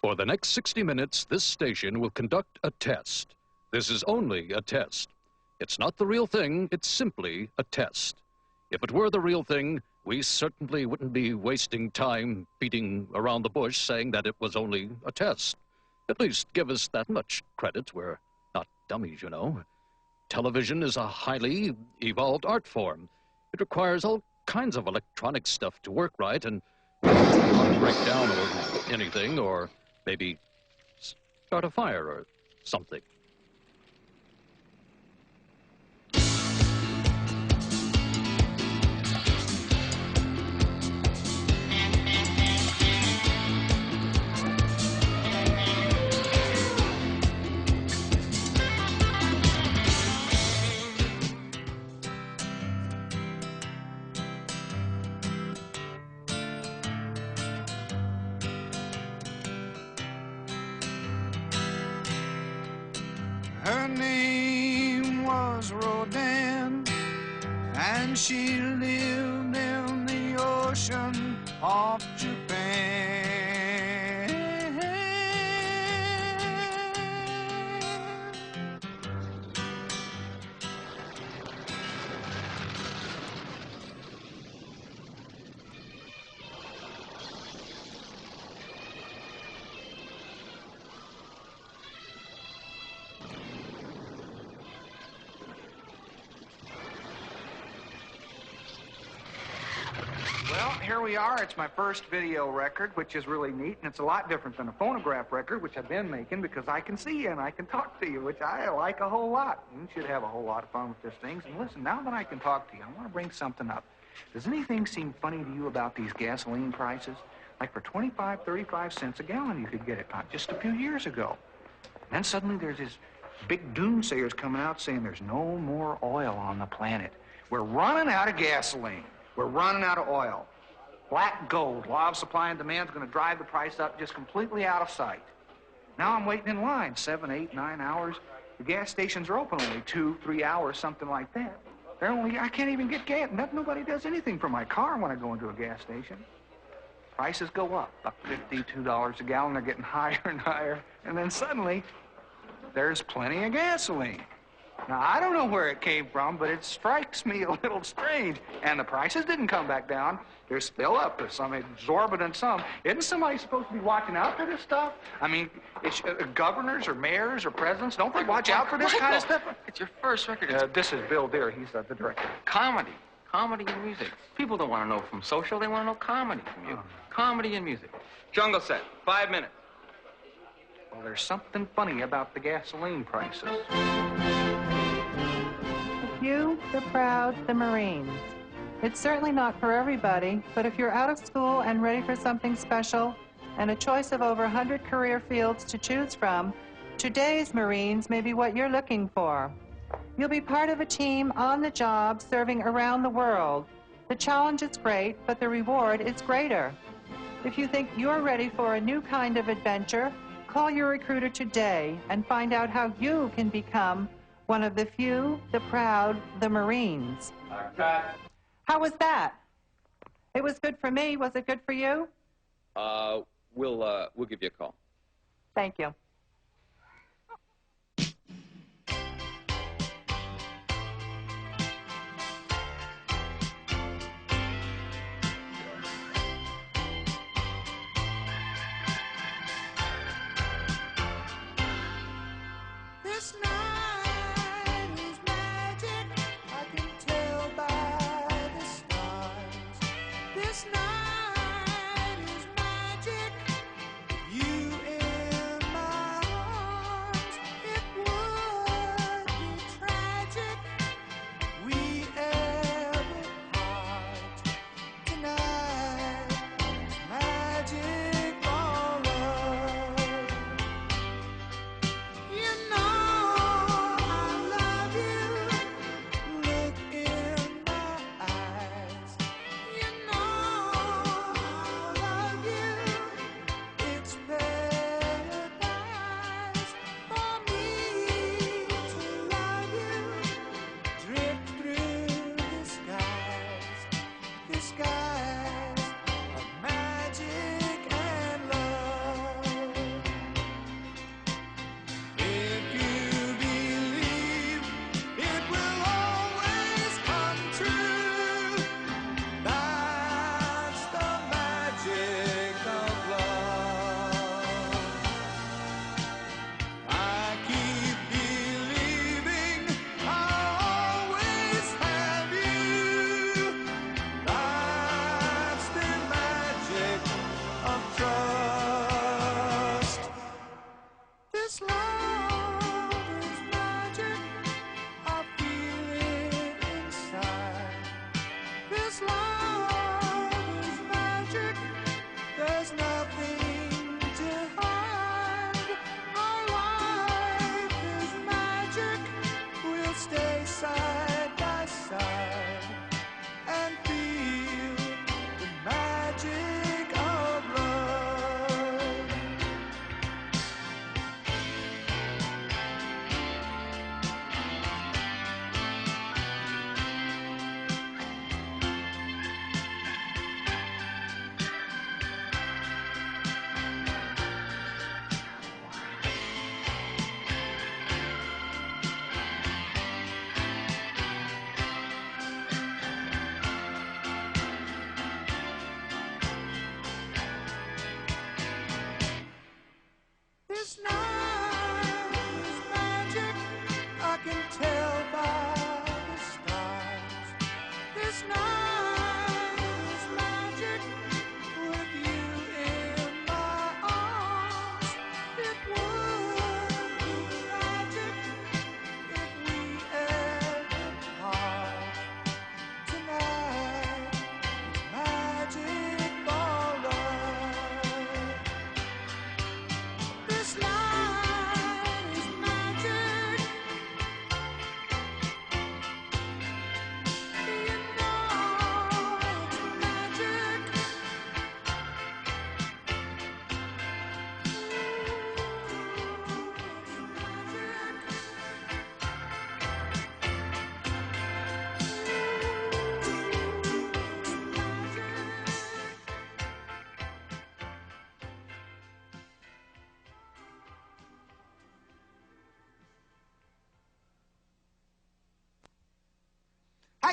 For the next 60 minutes, this station will conduct a test. This is only a test. It's not the real thing, it's simply a test. If it were the real thing, we certainly wouldn't be wasting time beating around the bush saying that it was only a test. At least give us that much credit. We're not dummies, you know. Television is a highly evolved art form. It requires all kinds of electronic stuff to work right, and we don't want to break down or anything, or maybe start a fire or something. Her name was Rodin, and she lived in the ocean off Japan. Well, here we are. It's my first video record, which is really neat, and it's a lot different than a phonograph record, which I've been making, because I can see you and I can talk to you, which I like a whole lot. You should have a whole lot of fun with these things. And listen, now that I can talk to you, I want to bring something up. Does anything seem funny to you about these gasoline prices? Like for 25, 35 cents a gallon you could get it just a few years ago. And then suddenly there's this big doomsayers coming out saying there's no more oil on the planet. We're running out of gasoline. We're running out of oil. Black gold, law of supply and demand, is going to drive the price up just completely out of sight. Now I'm waiting in line 7, 8, 9 hours. The gas stations are open only 2, 3 hours, something like that. I can't even get gas. Nobody does anything for my car when I go into a gas station. Prices go up, $1.50, $2 a gallon. They're getting higher and higher. And then suddenly, there's plenty of gasoline. Now, I don't know where it came from, but it strikes me a little strange. And the prices didn't come back down. They're still up to some exorbitant sum. Isn't somebody supposed to be watching out for this stuff? I mean, governors or mayors or presidents, don't they watch out for this kind of stuff? It's your first record. This is Bill Deere. He's the director. Comedy. Comedy and music. People don't want to know from social. They want to know comedy from you. Comedy and music. Jungle set. 5 minutes. Well, there's something funny about the gasoline prices. The few, the proud, the Marines. It's certainly not for everybody, but if you're out of school and ready for something special and a choice of over 100 career fields to choose from, today's Marines may be what you're looking for. You'll be part of a team on the job serving around the world. The challenge is great, but the reward is greater. If you think you're ready for a new kind of adventure, call your recruiter today and find out how you can become one of the few, the proud, the Marines. How was that? It was good for me. Was it good for you? We'll give you a call. Thank you. This night is magic, I can tell by the stars. This night is magic, you in my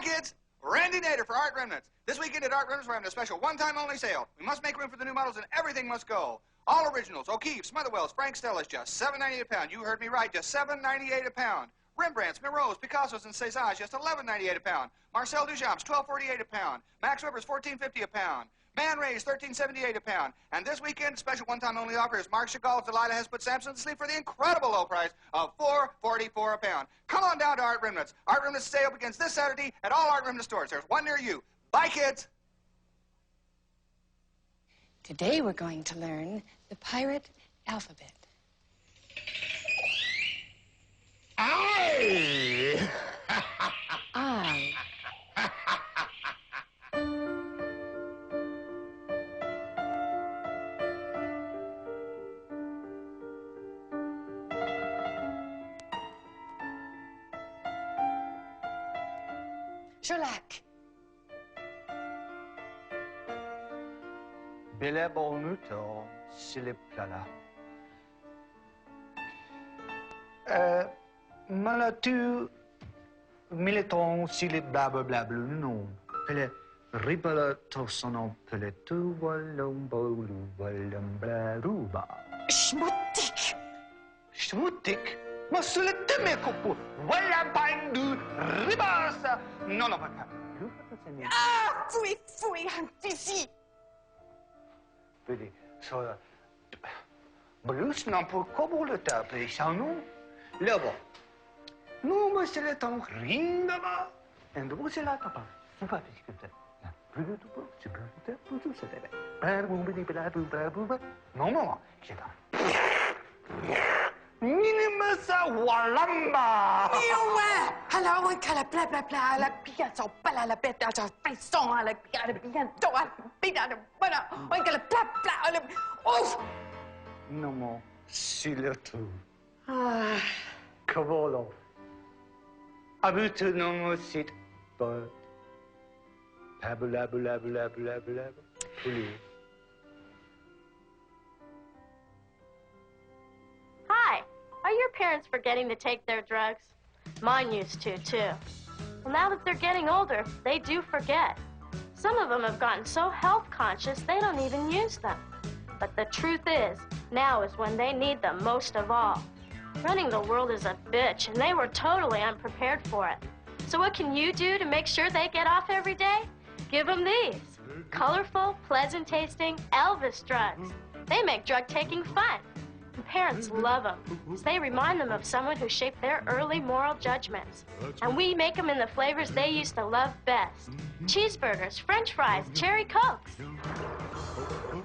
kids. Randy Nader for Art Remnants. This weekend at Art Remnants, we're having a special one-time only sale. We must make room for the new models and everything must go. All originals, O'Keeffe, Smotherwell's, Frank Stella's, just $7.98 a pound. You heard me right, just $7.98 a pound. Rembrandts, Miro's, Picasso's, and Cézanne's, just $11.98 a pound. Marcel Duchamp's, $12.48 a pound. Max Weber's, $14.50 a pound. Man Ray's, $13.78 a pound. And this weekend, special one-time only offer is Marc Chagall's Delilah has put Samson to sleep for the incredible low price of $4.44 a pound. Come on down to Art Remnants. Art Remnants sale begins this Saturday at all Art Remnants stores. There's one near you. Bye, kids. Today we're going to learn the pirate alphabet. I. I. Sherlock. Bile Bolmuto, Silip Plala. Malatu Militon Silip Blabla Blabla no. Pele Ribala Tosono Pele Tu Walombo Walum Blaruba. Schmuttig. Schmutik? Ma sulle teme copu. Walla Bandu Ribasa. No, no, but. Ah, fui, fui, antifi. Vedi, so. Blus non può cobolata per Sanu. Levo. Non ma se le ton ringava. En dopo se la tapa. Super difficile. Non, non, c'è da. Minimasa Walamba! Eeuwen! Hallo, ik ga bla bla bla, la pia zo bala la beta zo faison, la pia de pia do, la pia de bana, ik ga bla bla, la oef! Non, non, si le tu. Ah, Cavolo. Abuto non sit, but. Pabula, bula, bula, bula, bula, bula. Hi. Are your parents forgetting to take their drugs? Mine used to, too. Well, now that they're getting older, they do forget. Some of them have gotten so health conscious they don't even use them. But the truth is, now is when they need them most of all. Running the world is a bitch, and they were totally unprepared for it. So what can you do to make sure they get off every day? Give them these. Colorful, pleasant-tasting Elvis drugs. They make drug-taking fun. And parents love them, so they remind them of someone who shaped their early moral judgments. And we make them in the flavors they used to love best. Cheeseburgers, French fries, cherry Cokes.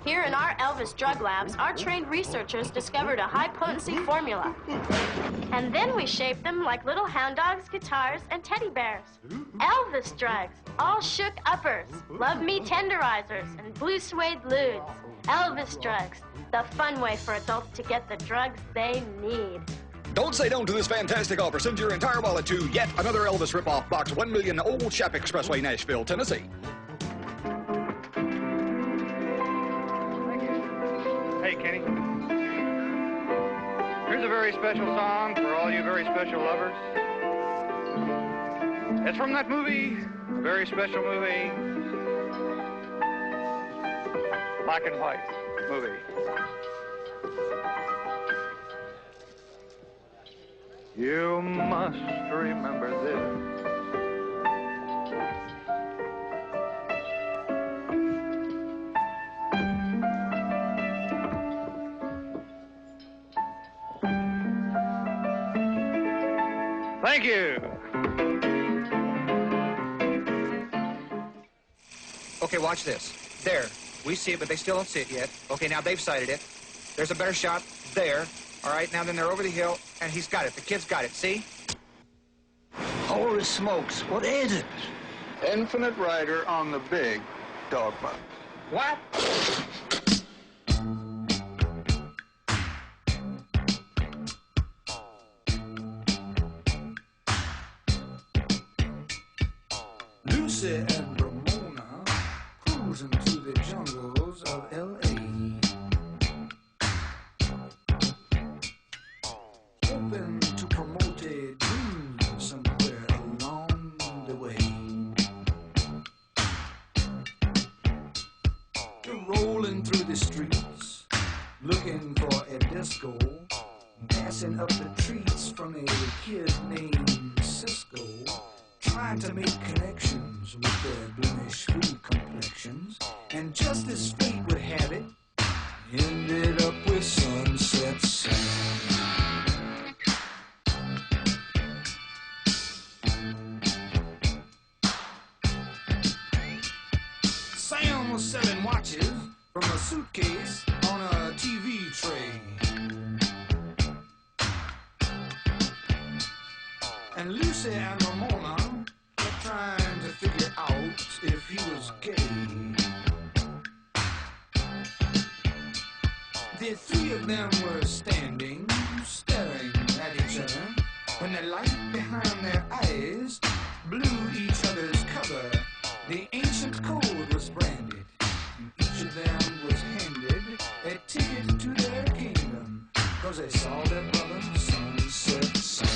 Here in our Elvis drug labs, our trained researchers discovered a high-potency formula. And then we shaped them like little hound dogs, guitars, and teddy bears. Elvis drugs, all shook uppers, love me tenderizers, and blue suede ludes. Elvis drugs, the fun way for adults to get the drugs they need. Don't say no to this fantastic offer. Send your entire wallet to yet another Elvis ripoff box, 1 million Old Shap Expressway, Nashville, Tennessee. Hey, Kenny. Here's a very special song for all you very special lovers. It's from that movie, a very special movie, Black and White movie. You must remember this. Thank you. Okay, watch this. There. We see it, but they still don't see it yet. Okay, now they've sighted it. There's a better shot there. All right, now then they're over the hill, and he's got it. The kid's got it. See? Holy smokes, what is it? Infinite Rider on the big dog park. What? Lucy and Ramona cruising through the jungles of L.A. Hoping to promote a dream somewhere along the way. looking for a disco, passing up the treats from a kid named Cisco, trying to make connections with their blemished food complexions, and just as fate would have it, ended up with Sunset Sam. Sam was selling watches from a suitcase on a TV tray. And Lucy and Ramona were trying to figure out if he was gay. The three of them were standing, staring at each other, when the light behind their eyes blew each other's cover. The ancient code was branded, and each of them was handed a ticket to their kingdom, 'cause they saw their brother Sunset Sam.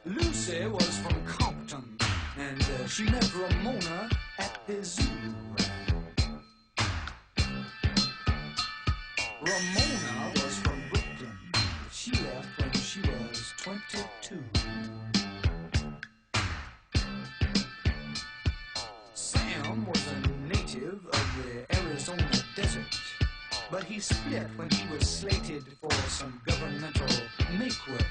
Lucy was from Compton, and she met Ramona at the zoo. Ramona was from Brooklyn, but she left when she was 22. Sam was a native of the Arizona desert, but he split when he was slated for some governmental make-work.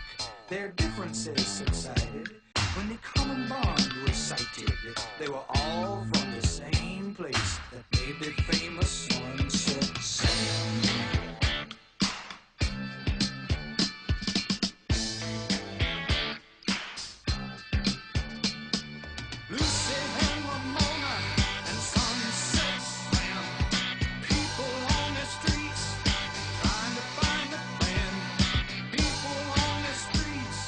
Their differences subsided when the common bond was sighted. They were all from the same place that made the famous Sunset Sam. Lucy and Ramona and Sunset Sam, people on the streets trying to find a friend. People on the streets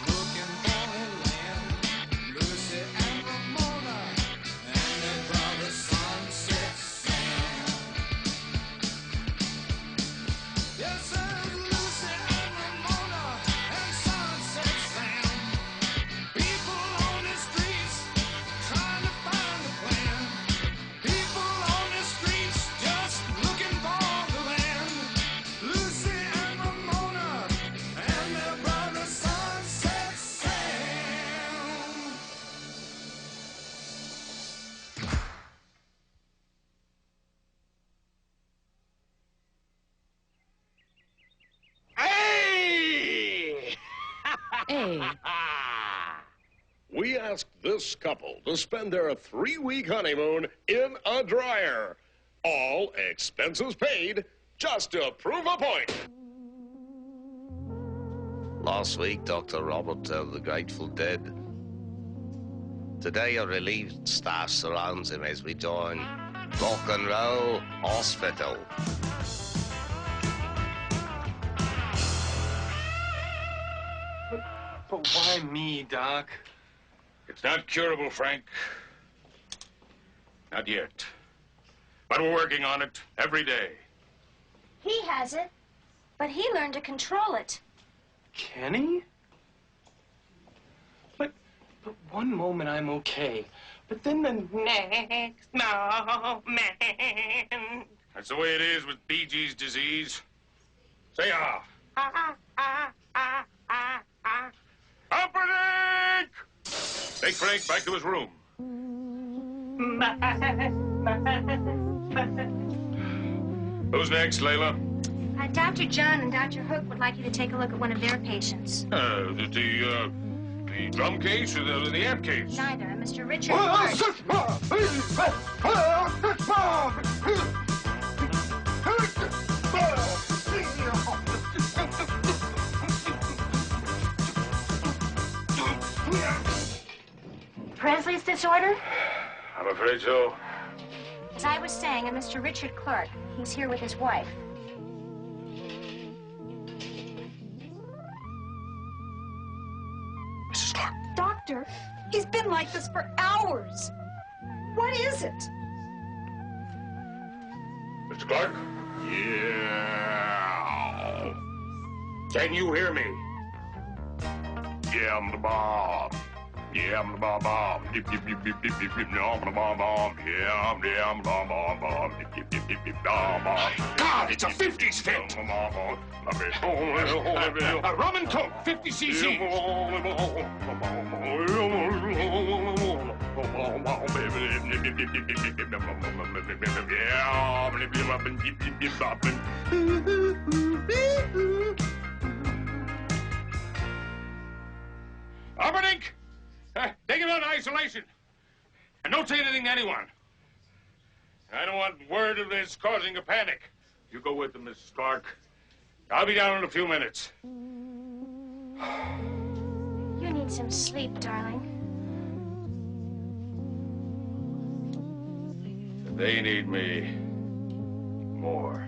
looking for a land. Lucy and Ramona and their brother Sunset Sam. Yes, sir, Lucy and Ramona and Sunset Sam. People on the streets trying to find a plan. People on the streets just looking for the land. Lucy and Ramona and their brother Sunset Sam. Hey! Hey. We asked this couple to spend their 3-week honeymoon in a dryer. All expenses paid, just to prove a point. Last week, Dr. Robert told the Grateful Dead. Today, a relieved staff surrounds him as we join Rock and Roll Hospital. But why me, Doc? It's not curable, Frank. Not yet. But we're working on it every day. He has it, but he learned to control it. Kenny? But one moment I'm okay. But then the next moment... That's the way it is with Bee Gees disease. Say ah. Company! Take Frank back to his room. Who's next, Layla? Dr. John and Dr. Hook would like you to take a look at one of their patients. The drum case or the amp case? Neither. Mr. Richard Hart. Presley's disorder? I'm afraid so. As I was saying, a Mr. Richard Clark. He's here with his wife. Mrs. Clark. Doctor, he's been like this for hours. What is it? Mr. Clark? Yeah. Can you hear me? Yeah, I'm the bomb. Yeah, I'm the bomb bomb. Dip, dip, dip, dip, dip, dip, dip. No, I'm the bomb bomb. Yeah, I'm the bomb bomb bomb. Dip, dip, dip, dip, dip, bomb bomb. God, it's a 50s fit. Rum and Coke, 50 cc. Arberdink, take him out in isolation. And don't say anything to anyone. I don't want word of this causing a panic. You go with him, Mrs. Clark. I'll be down in a few minutes. You need some sleep, darling. They need me more.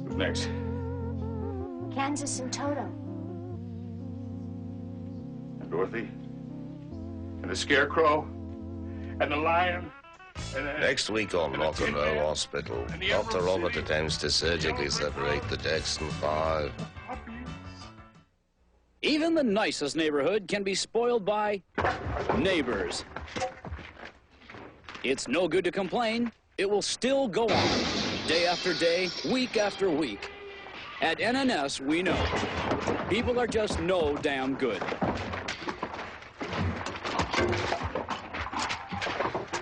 Who's next? Kansas and Toto. And Dorothy? And the Scarecrow? And the Lion? Next week on Rock and Roll Hospital, Dr. Robert attempts to surgically separate the Jackson 5. Even the nicest neighborhood can be spoiled by neighbors. It's no good to complain. It will still go on, day after day, week after week. At NNS, we know people are just no damn good.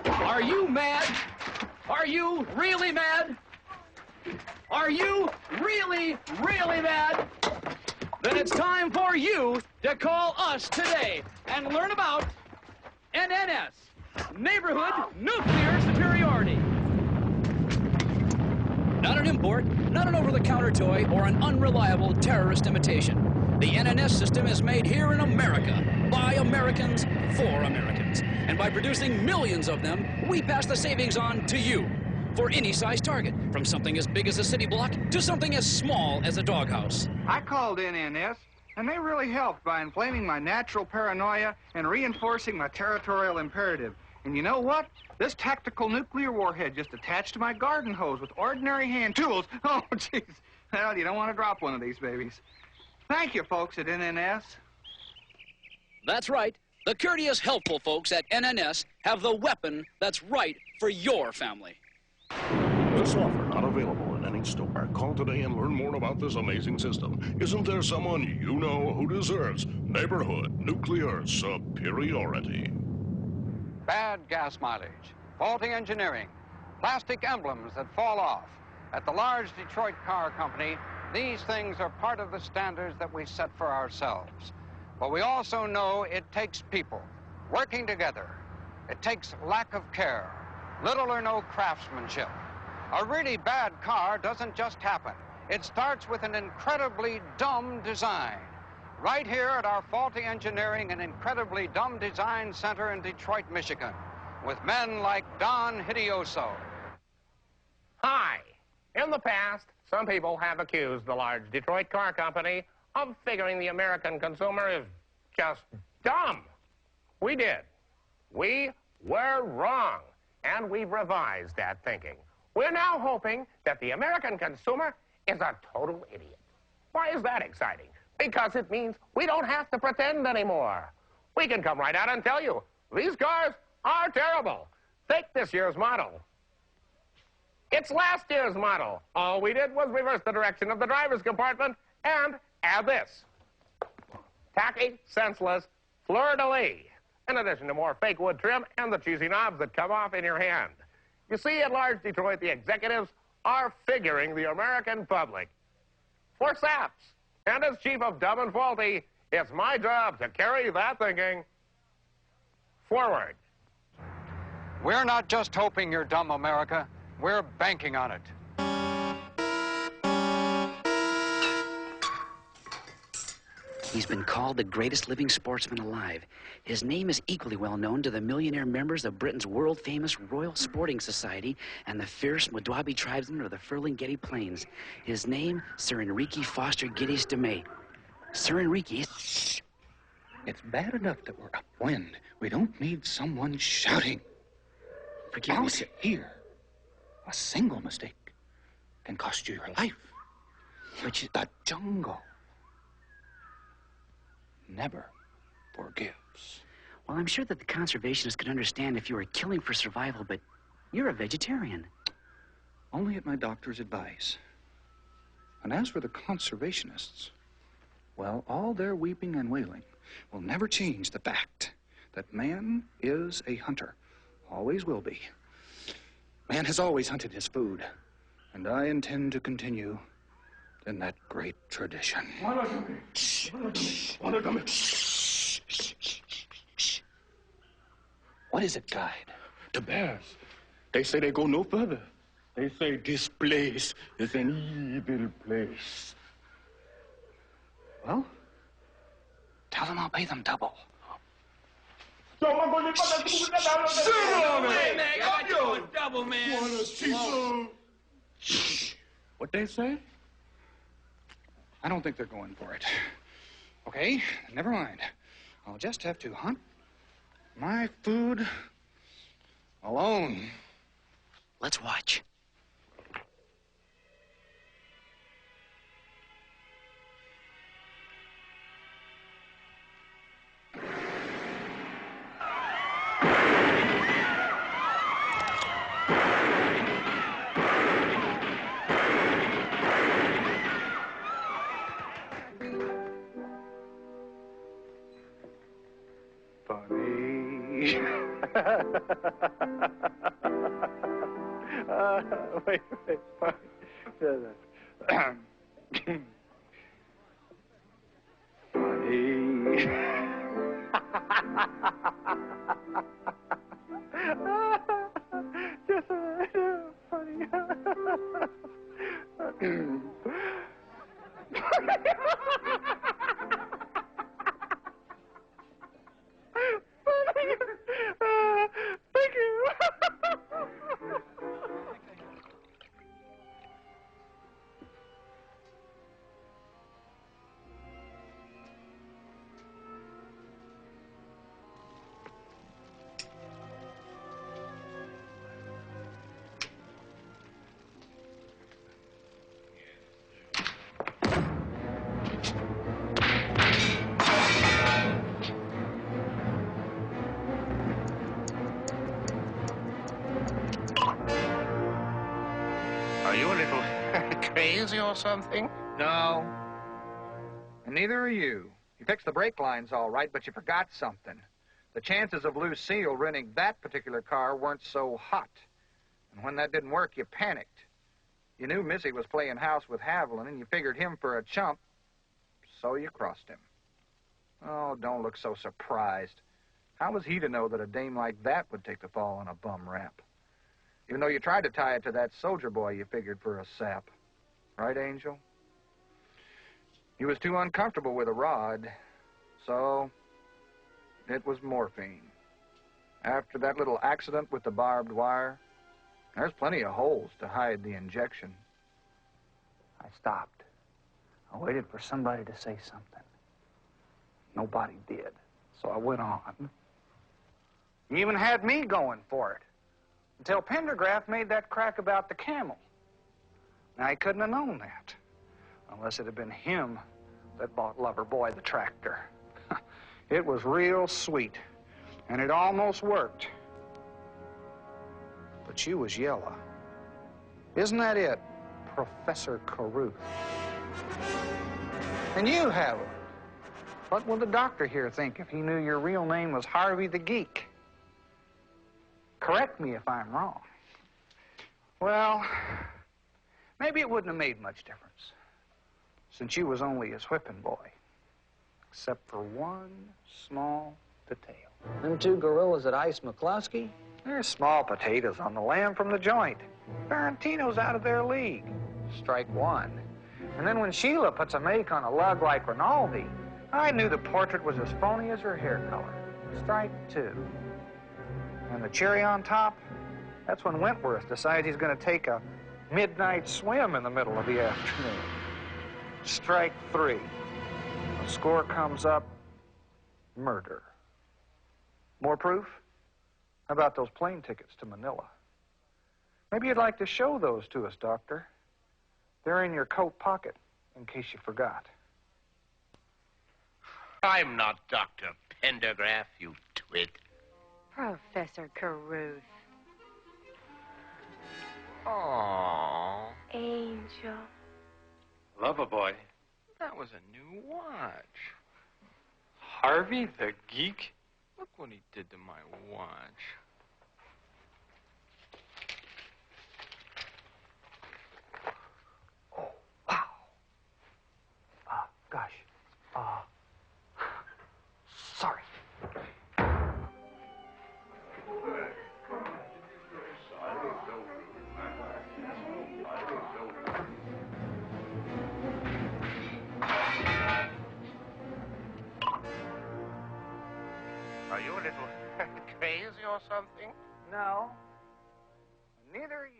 Are you mad? Are you really mad? Are you really, really mad? Then it's time for you to call us today and learn about NNS, Neighborhood Nuclear Superiority. Not an import, not an over-the-counter toy, or an unreliable terrorist imitation. The NNS system is made here in America, by Americans, for Americans. And by producing millions of them, we pass the savings on to you for any size target, from something as big as a city block to something as small as a doghouse. I called NNS, and they really helped by inflaming my natural paranoia and reinforcing my territorial imperative. And you know what? This tactical nuclear warhead just attached to my garden hose with ordinary hand tools. Oh, jeez. Well, you don't want to drop one of these babies. Thank you, folks at NNS. That's right. The courteous, helpful folks at NNS have the weapon that's right for your family. This offer not available in any store. Call today and learn more about this amazing system. Isn't there someone you know who deserves neighborhood nuclear superiority? Bad gas mileage, faulty engineering, plastic emblems that fall off. At the large Detroit Car Company, these things are part of the standards that we set for ourselves. But we also know it takes people working together. It takes lack of care, little or no craftsmanship. A really bad car doesn't just happen. It starts with an incredibly dumb design. Right here at our Faulty Engineering and Incredibly Dumb Design Center in Detroit, Michigan, with men like Don Hidioso. Hi. In the past, some people have accused the large Detroit Car Company of figuring the American consumer is just dumb. We did. We were wrong, and we've revised that thinking. We're now hoping that the American consumer is a total idiot. Why is that exciting? Because it means we don't have to pretend anymore. We can come right out and tell you, these cars are terrible. Take this year's model. It's last year's model. All we did was reverse the direction of the driver's compartment and add this. Tacky, senseless, fleur-de-lis, in addition to more fake wood trim and the cheesy knobs that come off in your hand. You see, at large Detroit, the executives are figuring the American public for saps. And as chief of Dumb and Faulty, it's my job to carry that thinking forward. We're not just hoping you're dumb, America. We're banking on it. He's been called the greatest living sportsman alive. His name is equally well known to the millionaire members of Britain's world-famous Royal Sporting Society and the fierce Mudwabi tribesmen of the Ferlinghetti Plains. His name, Sir Enrique Foster Geddes de May. Sir Enrique... Shh. It's bad enough that we're upwind. We don't need someone shouting. Forgive me, Out here, a single mistake can cost you your life. But the jungle never forgives. Well, I'm sure that the conservationists could understand if you were killing for survival, but you're a vegetarian. Only at my doctor's advice. And as for the conservationists, well, all their weeping and wailing will never change the fact that man is a hunter. Always will be. Man has always hunted his food, and I intend to continue in that great tradition. What is it, guide? The bears. They say they go no further. They say this place is an evil place. Well, tell them I'll pay them double. Double, man. What they say? I don't think they're going for it. Okay, never mind. I'll just have to hunt my food alone. Let's watch. Funny. Wait. Funny. Just funny. Thank you. Are you a little crazy or something? No. And neither are you. You fixed the brake lines all right, but you forgot something. The chances of Lucille renting that particular car weren't so hot. And when that didn't work, you panicked. You knew Missy was playing house with Haviland, and you figured him for a chump, so you crossed him. Oh, don't look so surprised. How was he to know that a dame like that would take the fall on a bum rap? Even though you tried to tie it to that soldier boy you figured for a sap. Right, Angel? He was too uncomfortable with a rod, so it was morphine. After that little accident with the barbed wire, there's plenty of holes to hide the injection. I stopped. I waited for somebody to say something. Nobody did, so I went on. You even had me going for it, until Pendergraft made that crack about the camel. Now, he couldn't have known that, unless it had been him that bought Loverboy the tractor. It was real sweet, and it almost worked. But you was yellow. Isn't that it, Professor Caruth? And you, Haviland. What would the doctor here think if he knew your real name was Harvey the Geek? Correct me if I'm wrong. Well, maybe it wouldn't have made much difference, since you was only his whipping boy, except for one small detail. Them two gorillas at Ice McCluskey? They're small potatoes on the lamb from the joint. Barentino's out of their league. Strike one. And then when Sheila puts a make on a lug like Rinaldi, I knew the portrait was as phony as her hair color. Strike 2. And the cherry on top, that's when Wentworth decides he's going to take a midnight swim in the middle of the afternoon. Strike 3. The score comes up, murder. More proof? How about those plane tickets to Manila? Maybe you'd like to show those to us, Doctor. They're in your coat pocket, in case you forgot. I'm not Dr. Pendergraft, you twit. Professor Carruth. Aww. Angel. Lover boy, that was a new watch. Harvey the geek? Look what he did to my watch. Oh, wow. Gosh. Sorry. Are you a little crazy or something? No. Neither are you.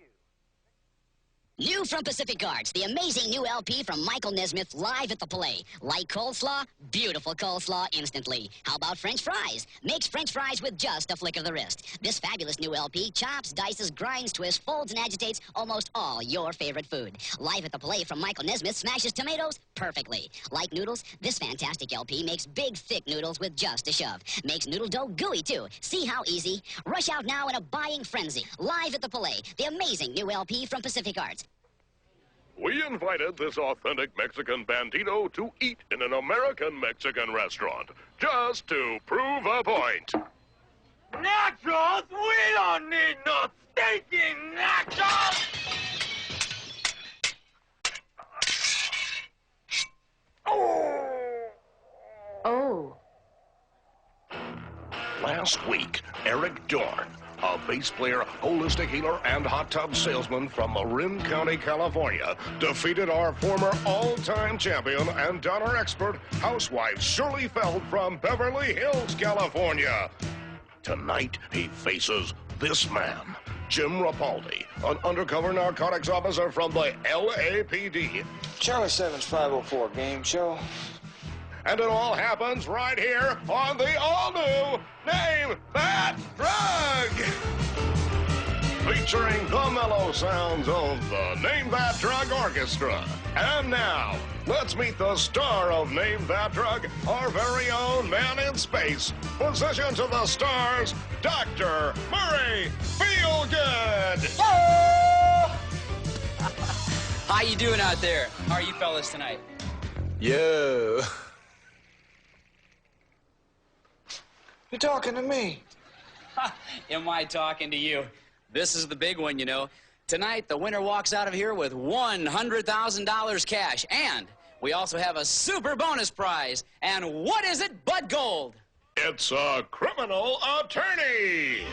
New from Pacific Arts, the amazing new LP from Michael Nesmith live at the Palais. Like coleslaw? Beautiful coleslaw instantly. How about French fries? Makes French fries with just a flick of the wrist. This fabulous new LP chops, dices, grinds, twists, folds, and agitates almost all your favorite food. Live at the Palais from Michael Nesmith smashes tomatoes perfectly. Like noodles, this fantastic LP makes big, thick noodles with just a shove. Makes noodle dough gooey, too. See how easy? Rush out now in a buying frenzy. Live at the Palais, the amazing new LP from Pacific Arts. We invited this authentic Mexican bandito to eat in an American Mexican restaurant, just to prove a point. Nachos? We don't need no stinking nachos! Oh. Last week, Eric Dorn, a bass player, holistic healer, and hot tub salesman from Marin County, California, defeated our former all-time champion and donor expert, housewife Shirley Feld from Beverly Hills, California. Tonight, he faces this man, Jim Rapaldi, an undercover narcotics officer from the LAPD. Charlie 7504 game show. And it all happens right here on the all-new Name That Drug! Featuring the mellow sounds of the Name That Drug Orchestra. And now, let's meet the star of Name That Drug, our very own man in space, physician to the stars, Dr. Murray Feelgood! How you doing out there? How are you fellas tonight? Yo. You're talking to me. Am I talking to you? This is the big one, you know. Tonight, the winner walks out of here with $100,000 cash. And we also have a super bonus prize. And what is it but gold? It's a criminal attorney!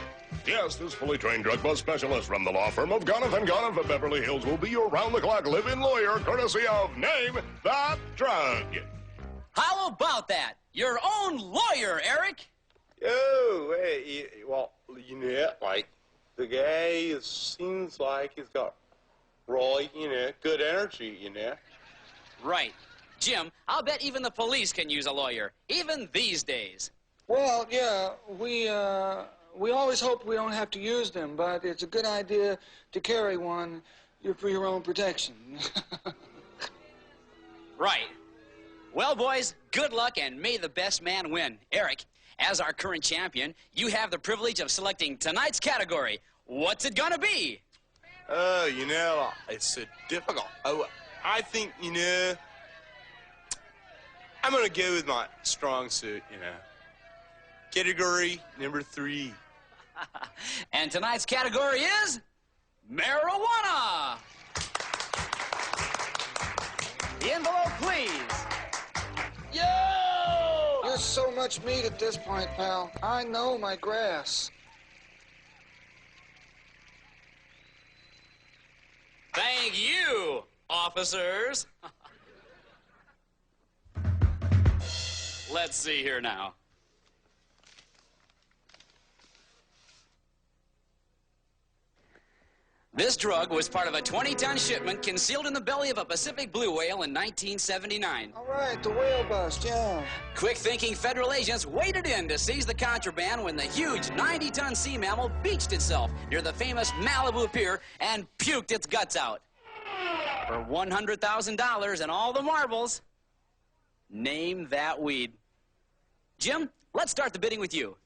Yes, this fully trained drug bust specialist from the law firm of Gonoff & Gonoff of Beverly Hills will be your round-the-clock live-in lawyer, courtesy of Name That Drug. How about that? Your own lawyer, Eric. Oh, hey, well, you know, like, the guy seems like he's got really, good energy, Right. Jim, I'll bet even the police can use a lawyer, even these days. Well, yeah, we always hope we don't have to use them, but it's a good idea to carry one for your own protection. Right. Well, boys, good luck and may the best man win. Eric, as our current champion, you have the privilege of selecting tonight's category. What's it gonna be? Oh, it's so difficult. Oh, I think, I'm gonna go with my strong suit, Category number 3. And tonight's category is marijuana. The envelope, please. Yo! There's so much meat at this point, pal. I know my grass. Thank you, officers. Let's see here now. This drug was part of a 20-ton shipment concealed in the belly of a Pacific blue whale in 1979. All right, the whale bust, yeah. Quick-thinking federal agents waded in to seize the contraband when the huge 90-ton sea mammal beached itself near the famous Malibu Pier and puked its guts out. For $100,000 and all the marbles, name that weed. Jim, let's start the bidding with you.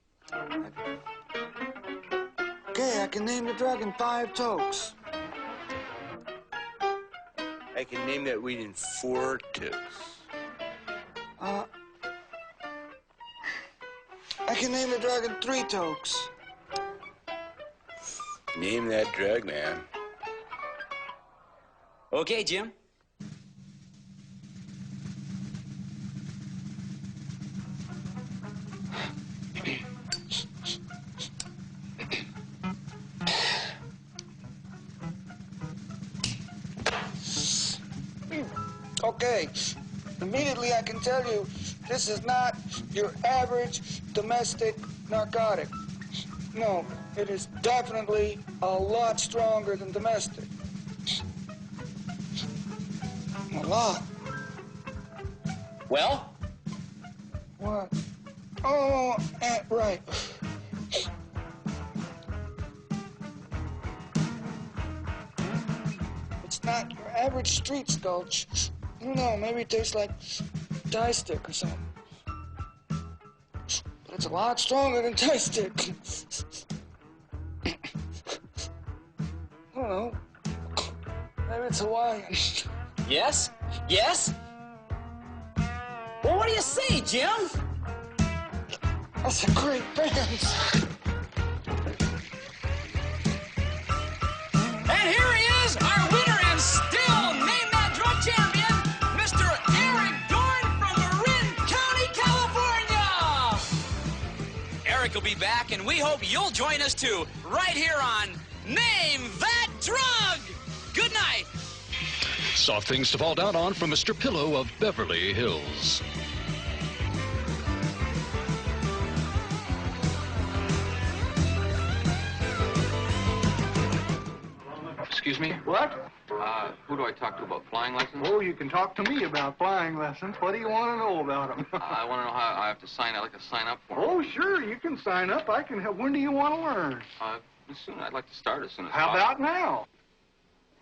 Okay, I can name the drug in 5 tokes. I can name that weed in 4 tokes. I can name the drug in 3 tokes. Name that drug, man. Okay, Jim. Okay, immediately I can tell you this is not your average domestic narcotic. No, it is definitely a lot stronger than domestic. A lot. Well? What? Oh, right. It's not your average street sculch. I don't know, maybe it tastes like dye stick or something. But it's a lot stronger than dye stick. I don't know. Maybe it's Hawaiian. Yes? Yes? Well, what do you say, Jim? That's a great band. And here he is, our winner and still Name That Drug champion, Mr. Eric Dorn from Marin County, California. Eric will be back, and we hope you'll join us too, right here on Name That Drug. Good night. Soft things to fall down on from Mr. Pillow of Beverly Hills. Excuse me? What? Who do I talk to about flying lessons? Oh, you can talk to me about flying lessons. What do you want to know about them? I want to know how I have to sign. I'd like to sign up for them. Oh, sure, you can sign up. I can help. When do you want to learn? As soon. I'd like to start as soon as How possible. about now?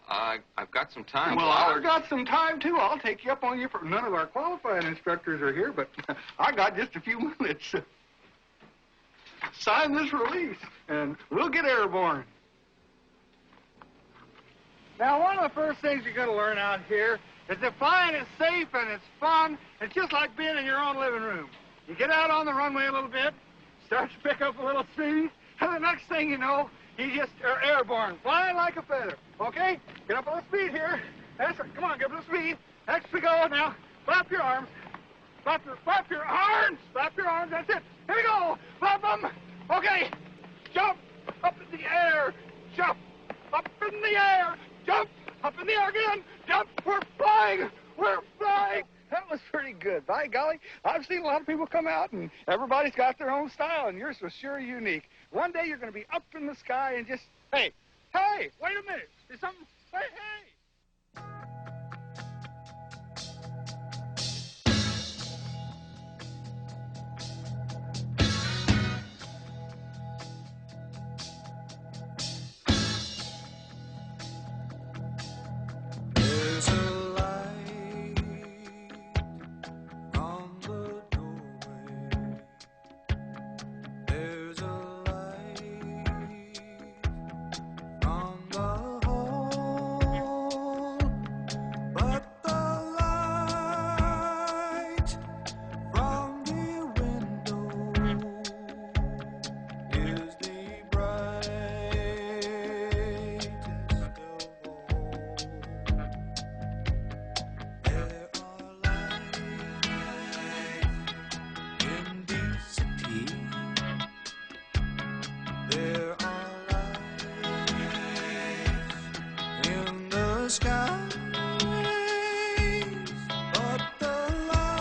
I've got some time. Well, I've got some time, too. I'll take you up on your... None of our qualified instructors are here, but I got just a few minutes. Sign this release, and we'll get airborne. Now, one of the first things you're going to learn out here is that flying is safe and it's fun. It's just like being in your own living room. You get out on the runway a little bit, start to pick up a little speed, and the next thing you know, you just are airborne, flying like a feather. Okay? Get up a little speed here. That's right. Come on, get up a little speed. Next we go. Now, flap your arms. Flap your arms. Flap your arms. That's it. Here we go. Flap them. Okay. Jump up in the air. Jump up in the air. Jump up in the air again. Jump. We're flying. We're flying. That was pretty good. By golly, I've seen a lot of people come out, and everybody's got their own style, and yours was sure unique. One day you're going to be up in the sky and just, hey, wait a minute. There's something, hey. There's a light on the doorway. There's a light on the hall, but the light from the window is the brightest of all. There are lights in the city. There are lights in the skies, but the light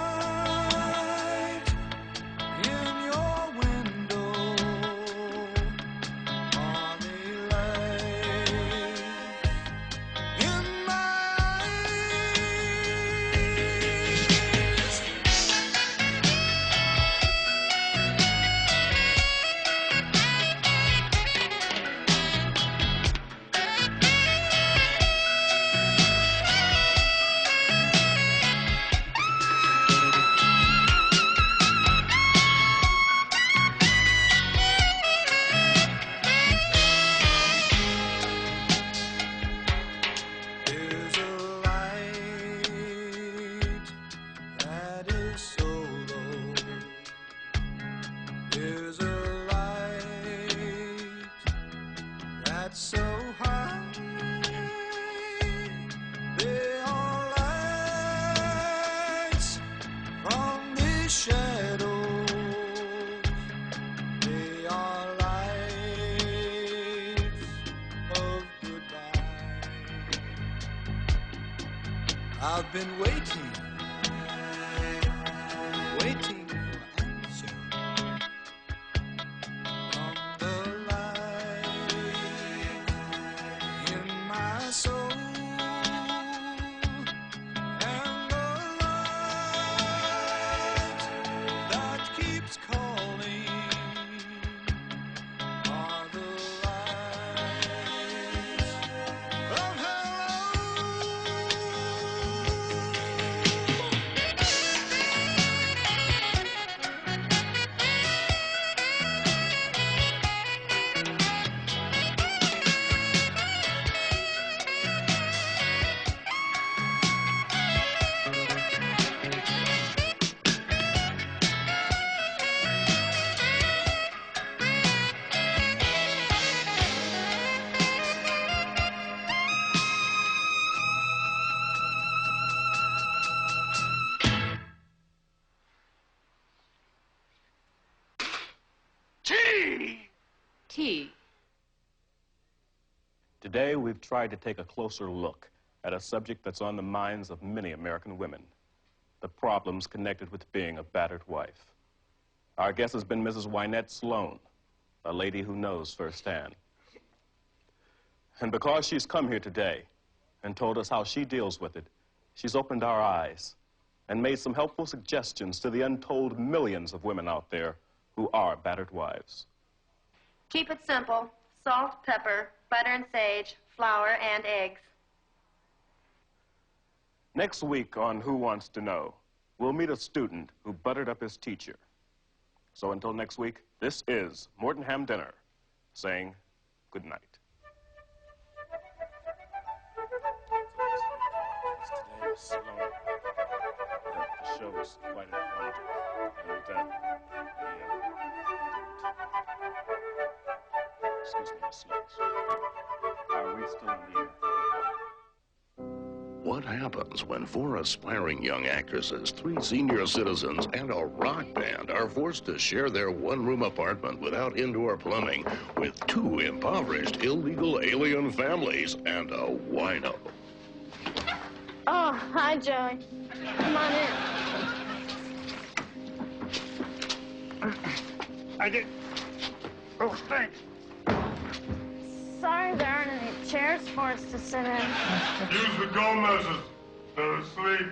There's a light that's so high. They are lights from the shadows. They are lights of goodbye. I've been waiting for answer from the light in my soul, and the light that keeps calling are the lights of Tea. Today, we've tried to take a closer look at a subject that's on the minds of many American women, the problems connected with being a battered wife. Our guest has been Mrs. Wynette Sloan, a lady who knows firsthand. And because she's come here today and told us how she deals with it, she's opened our eyes and made some helpful suggestions to the untold millions of women out there who are battered wives. Keep it simple. Salt, pepper, butter and sage, flour, and eggs. Next week on Who Wants to Know, we'll meet a student who buttered up his teacher. So until next week, this is Morton Hamdenner saying good night. Today is slow. The show is quite informative. And, excuse me, Miss Sloan. Are we still in the air? What happens when 4 aspiring young actresses, 3 senior citizens, and a rock band are forced to share their one-room apartment without indoor plumbing with 2 impoverished illegal alien families and a wino? Oh, hi, Joey. Come on in. I did. Oh, thanks. Sorry there aren't any chairs for us to sit in. Use the Gomez's. They're asleep.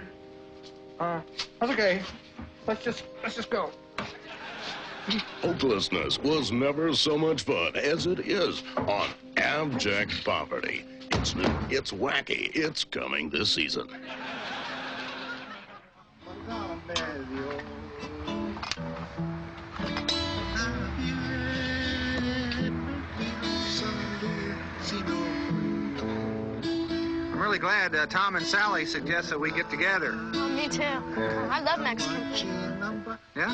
That's okay. Let's just go. Hopelessness was never so much fun as it is on Abject Poverty. It's new, it's wacky, it's coming this season. I'm really glad Tom and Sally suggested we get together. Oh, me too. I love Mexican food. Yeah?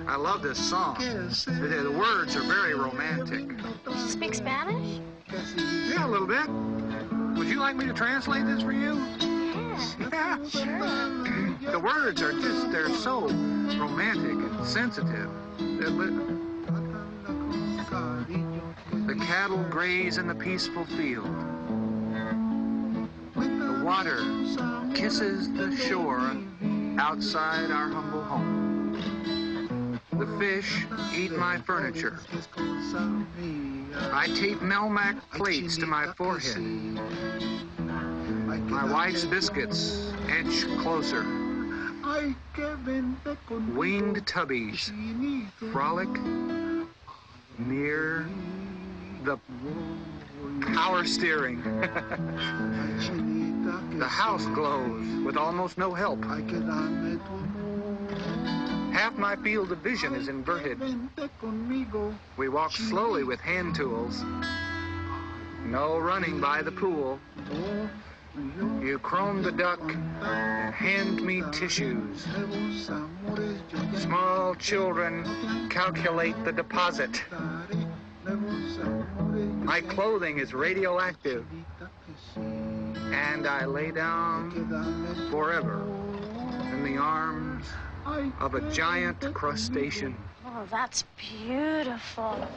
I love this song. The words are very romantic. Do you speak Spanish? Yeah, a little bit. Would you like me to translate this for you? Yeah, sure. The words are just, they're so romantic and sensitive. The cattle graze in the peaceful field. The water kisses the shore outside our humble home. The fish eat my furniture. I tape Melmac plates to my forehead. My wife's biscuits inch closer. Winged tubbies frolic near the power steering. The house glows with almost no help. Half my field of vision is inverted. We walk slowly with hand tools. No running by the pool. You chrome the duck and hand me tissues. Small children calculate the deposit. My clothing is radioactive, and I lay down forever in the arms of a giant crustacean. Oh, that's beautiful.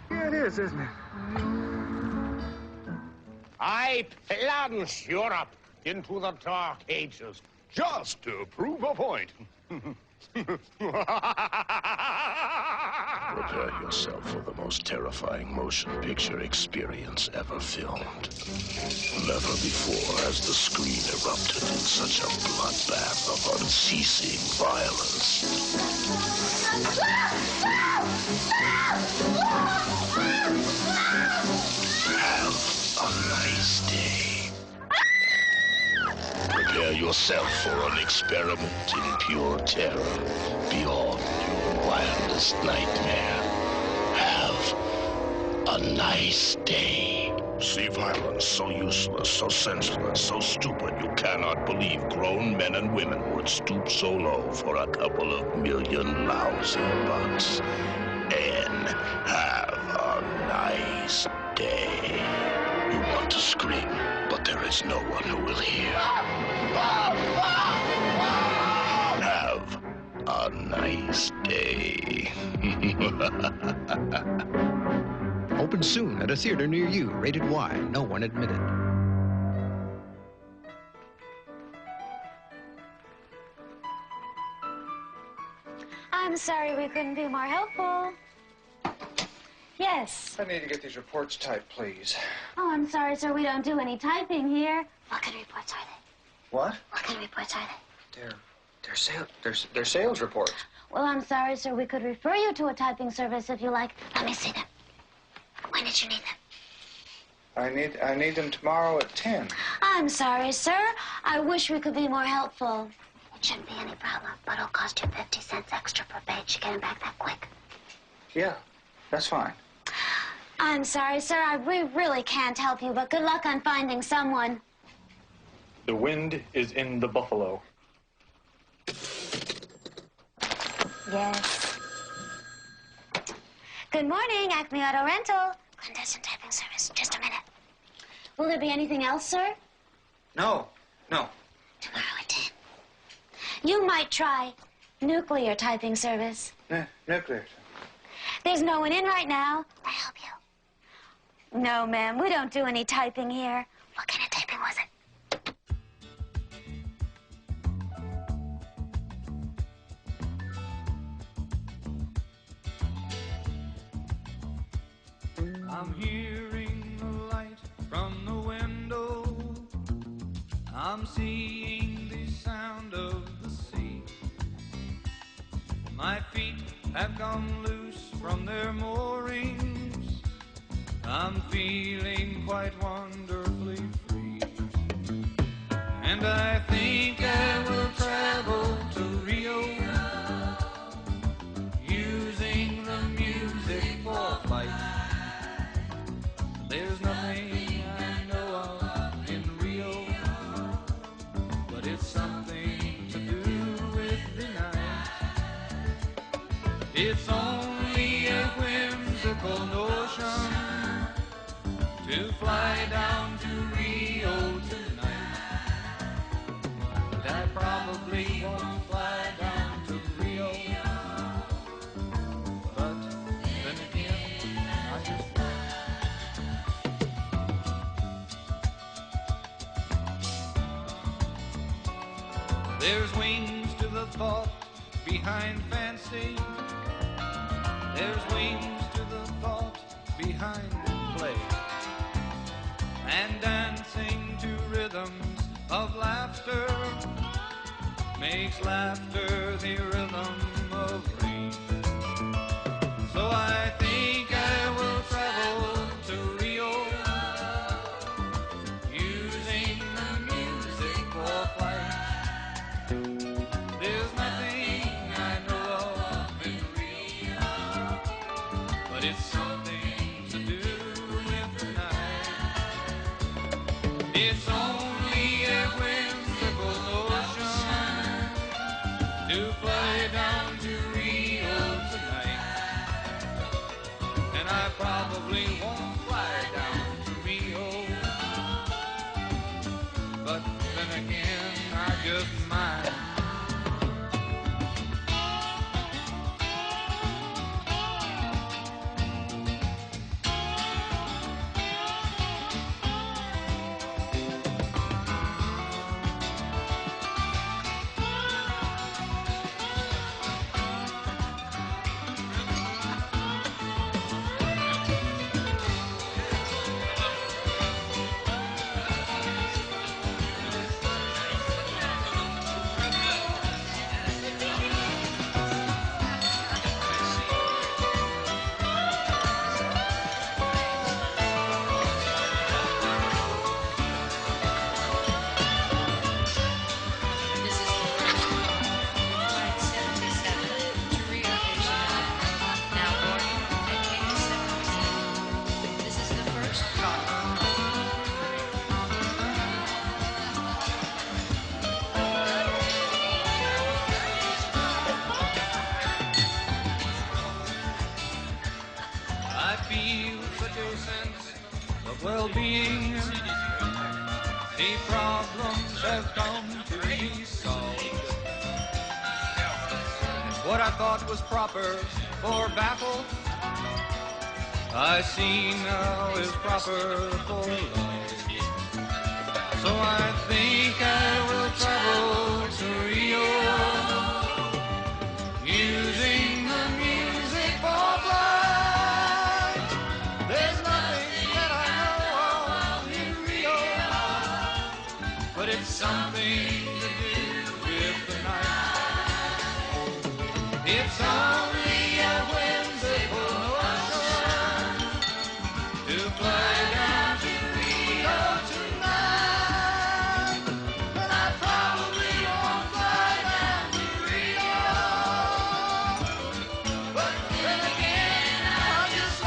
Yeah, it is, isn't it? I plunge Europe into the Dark Ages Just to prove a point. Prepare yourself for the most terrifying motion picture experience ever filmed. Never before has the screen erupted in such a bloodbath of unceasing violence. Have a nice day. Prepare yourself for an experiment in pure terror beyond your wildest nightmare. Have a nice day. See violence so useless, so senseless, so stupid you cannot believe grown men and women would stoop so low for a couple of million lousy bucks. And have a nice day. You want to scream, but there is no one who will hear. Have a nice day. Open soon at a theater near you. Rated Y. No one admitted. I'm sorry we couldn't be more helpful. Yes. I need to get these reports typed, please. Oh, I'm sorry, sir. We don't do any typing here. What kind of reports are they? What? What kind of reports are they? They're sales reports. Well, I'm sorry, sir. We could refer you to a typing service if you like. Let me see them. When did you need them? I need them tomorrow at 10. I'm sorry, sir. I wish we could be more helpful. It shouldn't be any problem, but it'll cost you 50 cents extra per page to get them back that quick. Yeah, that's fine. I'm sorry, sir. We really can't help you, but good luck on finding someone. The wind is in the buffalo. Yes. Good morning, Acme Auto Rental. Clandestine typing service. Just a minute. Will there be anything else, sir? No. Tomorrow at 10. You might try nuclear typing service. Nuclear. There's no one in right now. I help you. No, ma'am. We don't do any typing here. What kind of typing was it? I'm hearing the light from the window. I'm seeing the sound of the sea. My feet have come loose from their moorings. I'm feeling quite wonderfully free. And I think I will travel to Rio, using the music for flight. There's nothing I know of in Rio, but it's something to do with the night. It's only a whimsical notion to fly down to Rio tonight, but I probably won't fly down to Rio. But then again, I just There's wings to the thought behind fancy. There's wings to the thought behind play. And dancing to rhythms of laughter makes laughter the rhythm of rain. So I think I will travel to Rio, using the music for flight. There's nothing I know of in Rio, but it's something to do with the night. It's only a whimsical notion to fly fly down to Rio tonight. And I probably won't fly down to Rio. But then again, I just might. I feel such a sense of well-being. The problems have come to be solved. What I thought was proper for battle, I see now is proper for love. So I think I will travel to Rio, using the music for flight. There's nothing that I know of in Rio, but it's something to do with the night. It's only a whimsical notion to fly down to Rio tonight. But I probably won't fly down to Rio. But then again, I'll just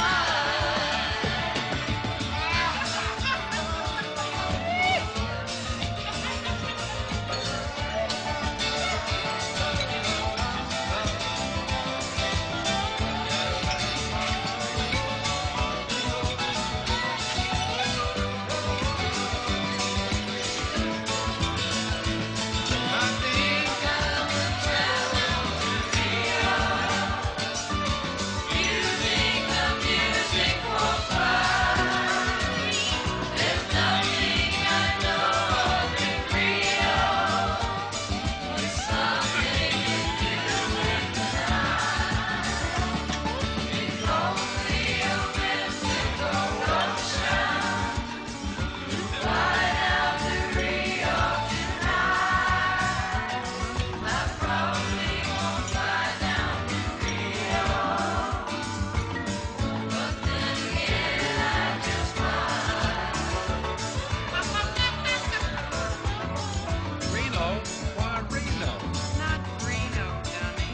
Reno? Why Reno? Not Reno, dummy.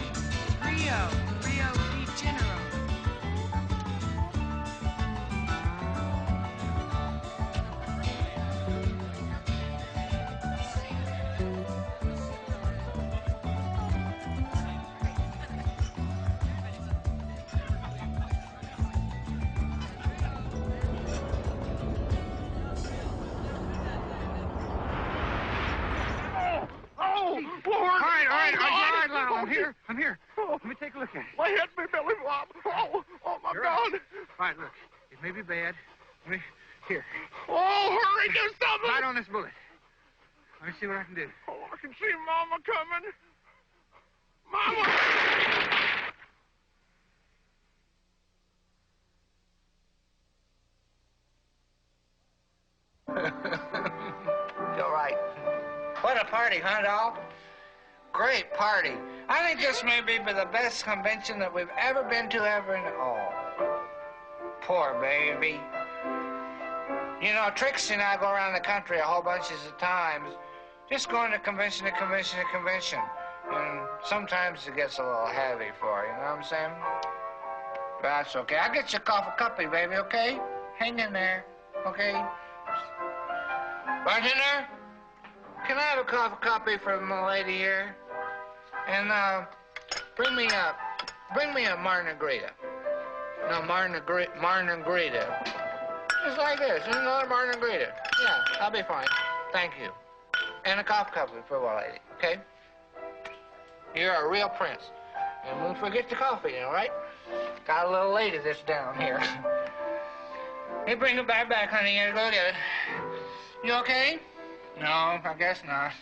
Rio. Rio de Janeiro. Oh, Lord! All right, Oh, Lionel, oh, I'm here. I'm here. Let me take a look at it. My head, me belly flop. Oh, my You're God. All right, look. It may be bad. Here. Oh, hurry, do something. Right on this bullet. Let me see what I can do. Oh, I can see Mama coming. Mama! You're right. What a party, huh, doll? Great party. I think this may be the best convention that we've ever been to ever in all. Poor baby. You know, Trixie and I go around the country a whole bunches of times, just going to convention to convention to convention. And sometimes it gets a little heavy for her, you know what I'm saying? But that's okay. I'll get you a coffee cuppy, baby, okay? Hang in there, okay? Bartender, can I have a coffee cuppy for my lady here? And, Bring me a margarita. No, margarita. Just like this. Just another margarita. Yeah, I'll be fine. Thank you. And a cough couplet for a lady, okay? You're a real prince. And don't forget the coffee, all right? Got a little lady that's down here. Hey, bring it back, honey. You gotta go get it. You okay? No, I guess not.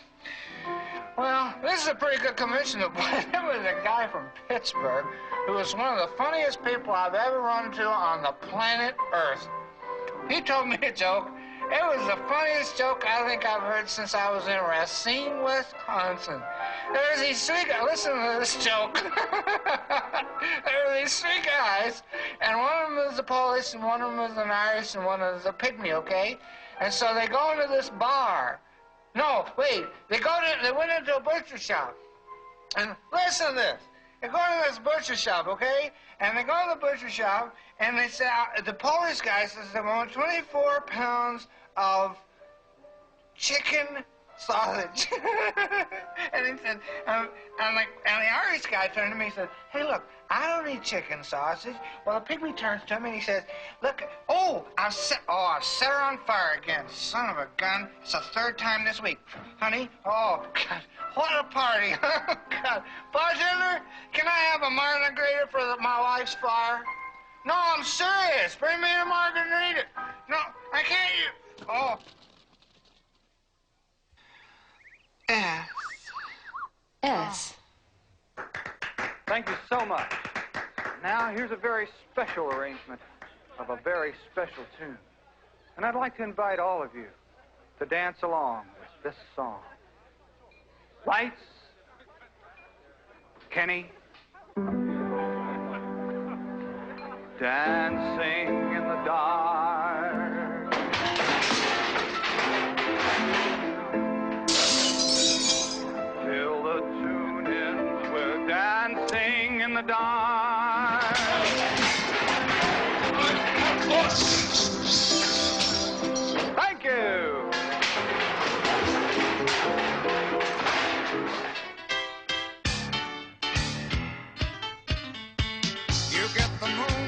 Well, this is a pretty good convention to play. There was a guy from Pittsburgh who was one of the funniest people I've ever run into on the planet Earth. He told me a joke. It was the funniest joke I think I've heard since I was in Racine, Wisconsin. There's these three guys. Listen to this joke. There were these three guys, and one of them is a Polish, and one of them is an Irish, and one is a pygmy, okay? And so they go into this bar. No, wait. They went into a butcher shop. And listen to this. They go into this butcher shop, okay? And they go to the butcher shop, and they say, the Polish guy says they want 24 pounds of chicken sausage. And he said, and the Irish guy turned to me and said, hey, look, I don't eat chicken sausage. Well, the pygmy turns to me and he says, look, I've set her on fire again. Son of a gun. It's the third time this week. Honey, oh, God, what a party. God. Bartender, can I have a margarita for my wife's fire? No, I'm serious. Bring me a margarita. No, I can't. Oh. S. Thank you so much. Now, here's a very special arrangement of a very special tune. And I'd like to invite all of you to dance along with this song. Lights, Kenny, dancing in the dark. Till the tune ends, we're dancing in the dark. Thank you. You get the moon